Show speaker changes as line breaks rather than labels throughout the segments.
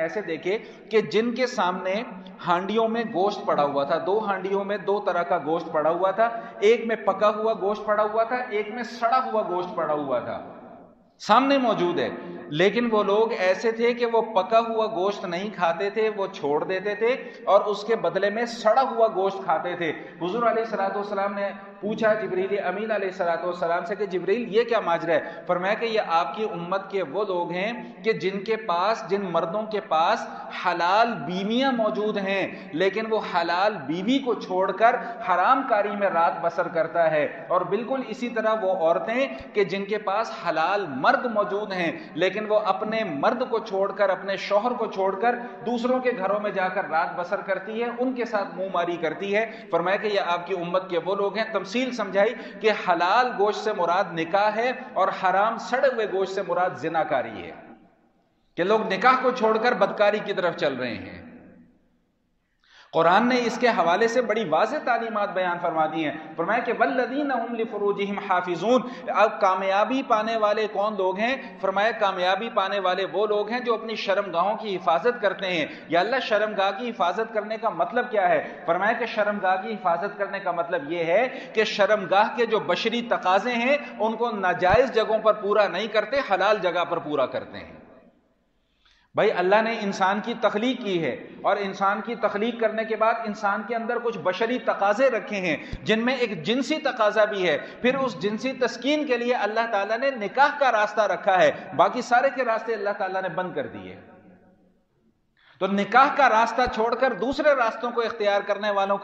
ایسے دیکھے کہ جن کے سامنے ہانڈیوں میں گوشت پڑا ہوا تھا، 2 ہانڈیوں میں 2 طرح کا گوشت پڑا ہوا تھا، ایک میں پکا ہوا گوشت پڑا ہوا تھا، ایک میں سڑا ہوا گوشت پڑا ہوا تھا، سامنے موجود ہے، لیکن وہ لوگ ایسے تھے کہ وہ پکا ہوا گوشت نہیں کھاتے تھے، وہ چھوڑ دیتے تھے اور اس کے بدلے میں سڑا ہوا گوشت کھاتے تھے۔ حضور علیہ الصلوۃ والسلام نے پوچھا جبریل امین علیہ الصلوۃ والسلام سے کہ جبریل یہ کیا ماجرا ہے؟ فرمایا کہ یہ آپ کی امت کے وہ لوگ ہیں کہ جن مردوں کے پاس حلال بیویاں موجود ہیں، لیکن وہ حلال بیوی کو چھوڑ کر حرام کاری میں رات بسر کرتا ہے، اور بالکل اسی طرح وہ عورتیں کہ جن کے پاس حلال مرد موجود ہیں لیکن وہ اپنے مرد کو چھوڑ کر، اپنے شوہر کو چھوڑ کر دوسروں کے گھروں میں جا کر رات بسر کرتی ہے، ان کے ساتھ منہ ماری کرتی ہے۔ فرمایا کہ یہ آپ کی امت کے وہ لوگ ہیں۔ تمثیل سمجھائی کہ حلال گوشت سے مراد نکاح ہے اور حرام سڑے ہوئے گوشت سے مراد زناکاری ہے، کہ لوگ نکاح کو چھوڑ کر بدکاری کی طرف چل رہے ہیں۔ قرآن نے اس کے حوالے سے بڑی واضح تعلیمات بیان فرما دی ہیں۔ فرمایا کہ والذین هم لفروجہم حافظون۔ اب کامیابی پانے والے کون لوگ ہیں؟ فرمایا کامیابی پانے والے وہ لوگ ہیں جو اپنی شرمگاہوں کی حفاظت کرتے ہیں۔ یا اللہ شرمگاہ کی حفاظت کرنے کا مطلب کیا ہے؟ فرمایا کہ شرمگاہ کی حفاظت کرنے کا مطلب یہ ہے کہ شرمگاہ کے جو بشری تقاضے ہیں ان کو ناجائز جگہوں پر پورا نہیں کرتے، حلال جگہ پر پورا کرتے ہیں۔ بھائی اللہ نے انسان کی تخلیق کی ہے، اور انسان کی تخلیق کرنے کے بعد انسان کے اندر کچھ بشری تقاضے رکھے ہیں جن میں ایک جنسی تقاضا بھی ہے، پھر اس جنسی تسکین کے لیے اللہ تعالیٰ نے نکاح کا راستہ رکھا ہے، باقی سارے کے راستے اللہ تعالیٰ نے بند کر دیے۔ تو نکاح کا راستہ چھوڑ کر دوسرے راستوں کو اختیار کرنے والوں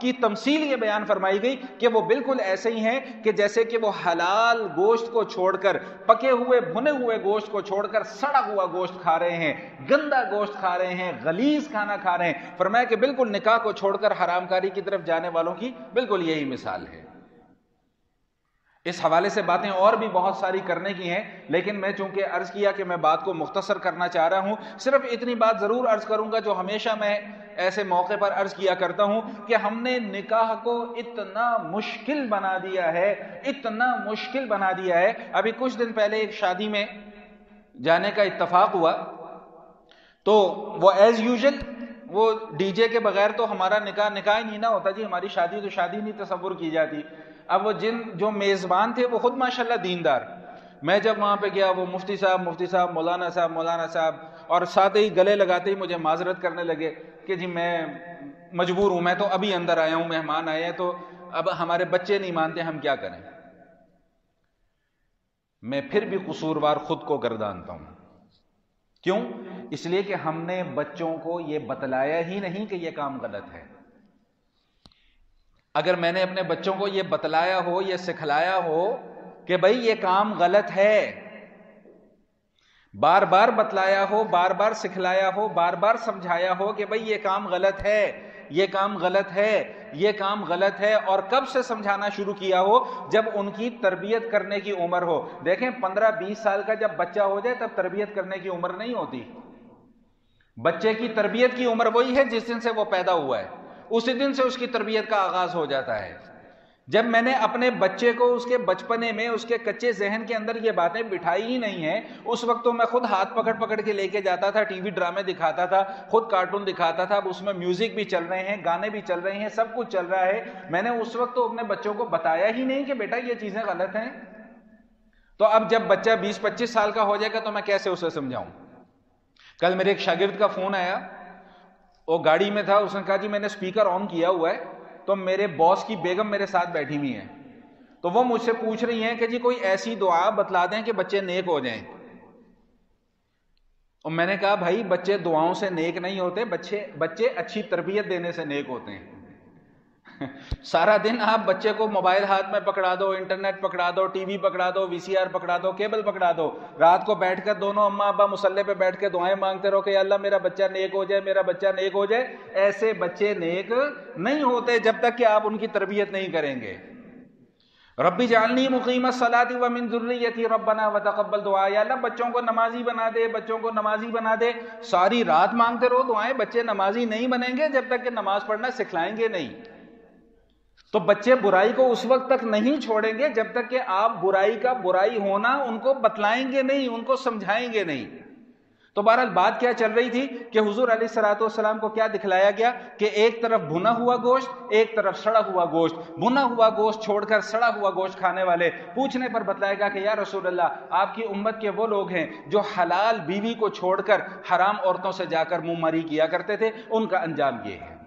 کی تمثیل یہ بیان فرمائی گئی کہ وہ بالکل ایسے ہی ہیں کہ جیسے کہ وہ حلال گوشت کو چھوڑ کر، پکے ہوئے بھنے ہوئے گوشت کو چھوڑ کر سڑا ہوا گوشت کھا رہے ہیں، گندا گوشت کھا رہے ہیں، غلیظ کھانا کھا رہے ہیں۔ فرمایا کہ بالکل نکاح کو چھوڑ کر حرام کاری کی طرف جانے والوں کی بالکل یہی مثال ہے۔ اس حوالے سے باتیں اور بھی بہت ساری کرنے کی ہیں، لیکن میں چونکہ عرض کیا کہ میں بات کو مختصر کرنا چاہ رہا ہوں، صرف اتنی بات ضرور عرض کروں گا جو ہمیشہ میں ایسے موقع پر عرض کیا کرتا ہوں کہ ہم نے نکاح کو اتنا مشکل بنا دیا ہے، اتنا مشکل بنا دیا ہے۔ ابھی کچھ دن پہلے ایک شادی میں جانے کا اتفاق ہوا، تو وہ ایز یوزل وہ ڈی جے کے بغیر تو ہمارا نکاح ہی نہیں نہ ہوتا جی، ہماری شادی تو شادی نہیں تصور کی جاتی۔ اب وہ جو میزبان تھے وہ خود ماشاءاللہ دیندار، میں جب وہاں پہ گیا وہ مفتی صاحب، مولانا صاحب، اور ساتھ ہی گلے لگاتے ہی مجھے معذرت کرنے لگے کہ جی میں مجبور ہوں، میں تو ابھی اندر آیا ہوں، مہمان آئے ہیں، تو اب ہمارے بچے نہیں مانتے، ہم کیا کریں۔ میں پھر بھی قصوروار خود کو گردانتا ہوں۔ کیوں؟ اس لیے کہ ہم نے بچوں کو یہ بتلایا ہی نہیں کہ یہ کام غلط ہے۔ اگر میں نے اپنے بچوں کو یہ بتلایا ہو، یہ سکھلایا ہو کہ بھائی یہ کام غلط ہے، بار بار بتلایا ہو، بار بار سکھلایا ہو، بار بار سمجھایا ہو کہ بھائی یہ کام غلط ہے، یہ کام غلط ہے، یہ کام غلط ہے، اور کب سے سمجھانا شروع کیا ہو؟ جب ان کی تربیت کرنے کی عمر ہو۔ دیکھیں 15-20 سال کا جب بچہ ہو جائے تب تربیت کرنے کی عمر نہیں ہوتی۔ بچے کی تربیت کی عمر وہی ہے جس دن سے وہ پیدا ہوا ہے، اسی دن سے اس کی تربیت کا آغاز ہو جاتا ہے۔ جب میں نے اپنے بچے کو اس کے بچپنے میں اس کے کچے ذہن کے اندر یہ باتیں بٹھائی ہی نہیں ہیں، اس وقت تو میں خود ہاتھ پکڑ کے لے کے جاتا تھا، ٹی وی ڈرامے دکھاتا تھا، خود کارٹون دکھاتا تھا، اب اس میں میوزک بھی چل رہے ہیں، گانے بھی چل رہے ہیں، سب کچھ چل رہا ہے، میں نے اس وقت تو اپنے بچوں کو بتایا ہی نہیں کہ بیٹا یہ چیزیں غلط ہیں۔ تو اب جب بچہ 20-25 سال کا ہو جائے گا تو میں کیسے اسے سمجھاؤں؟ کل میرے ایک شاگرد کا فون آیا، وہ گاڑی میں تھا، اس نے کہا جی میں نے سپیکر آن کیا ہوا ہے تو میرے باس کی بیگم میرے ساتھ بیٹھی ہوئی ہیں، تو وہ مجھ سے پوچھ رہی ہیں کہ جی کوئی ایسی دعا بتلا دیں کہ بچے نیک ہو جائیں۔ اور میں نے کہا بھائی بچے دعاؤں سے نیک نہیں ہوتے، بچے اچھی تربیت دینے سے نیک ہوتے ہیں۔ سارا دن آپ بچے کو موبائل ہاتھ میں پکڑا دو، انٹرنیٹ پکڑا دو، ٹی وی پکڑا دو، وی سی آر پکڑا دو، کیبل پکڑا دو، رات کو بیٹھ کر دونوں اماں ابا مصلے پہ بیٹھ کے دعائیں مانگتے رہو کہ اللہ میرا بچہ نیک ہو جائے، میرا بچہ نیک ہو جائے۔ ایسے بچے نیک نہیں ہوتے جب تک کہ آپ ان کی تربیت نہیں کریں گے۔ ربی جعلنی مقیم الصلاۃ ومن ذریتی ربنا وتقبل دعا، یا اللہ بچوں کو نمازی بنا دے، بچوں کو نمازی بنا دے۔ ساری رات مانگتے رہو دعائیں، بچے نمازی نہیں بنیں گے جب تک کہ نماز پڑھنا سکھلائیں گے نہیں۔ تو بچے برائی کو اس وقت تک نہیں چھوڑیں گے جب تک کہ آپ برائی کا برائی ہونا ان کو بتلائیں گے نہیں، ان کو سمجھائیں گے نہیں۔ تو تو بہرحال بات کیا چل رہی تھی کہ حضور علیہ الصلوۃ والسلام کو کیا دکھلایا گیا کہ ایک طرف بھنا ہوا گوشت، ایک طرف سڑا ہوا گوشت، بھنا ہوا گوشت چھوڑ کر سڑا ہوا گوشت کھانے والے پوچھنے پر بتلائے گا کہ یا رسول اللہ، آپ کی امت کے وہ لوگ ہیں جو حلال بیوی کو چھوڑ کر حرام عورتوں سے جا کر منہ ماری کیا کرتے تھے، ان کا انجام یہ ہے۔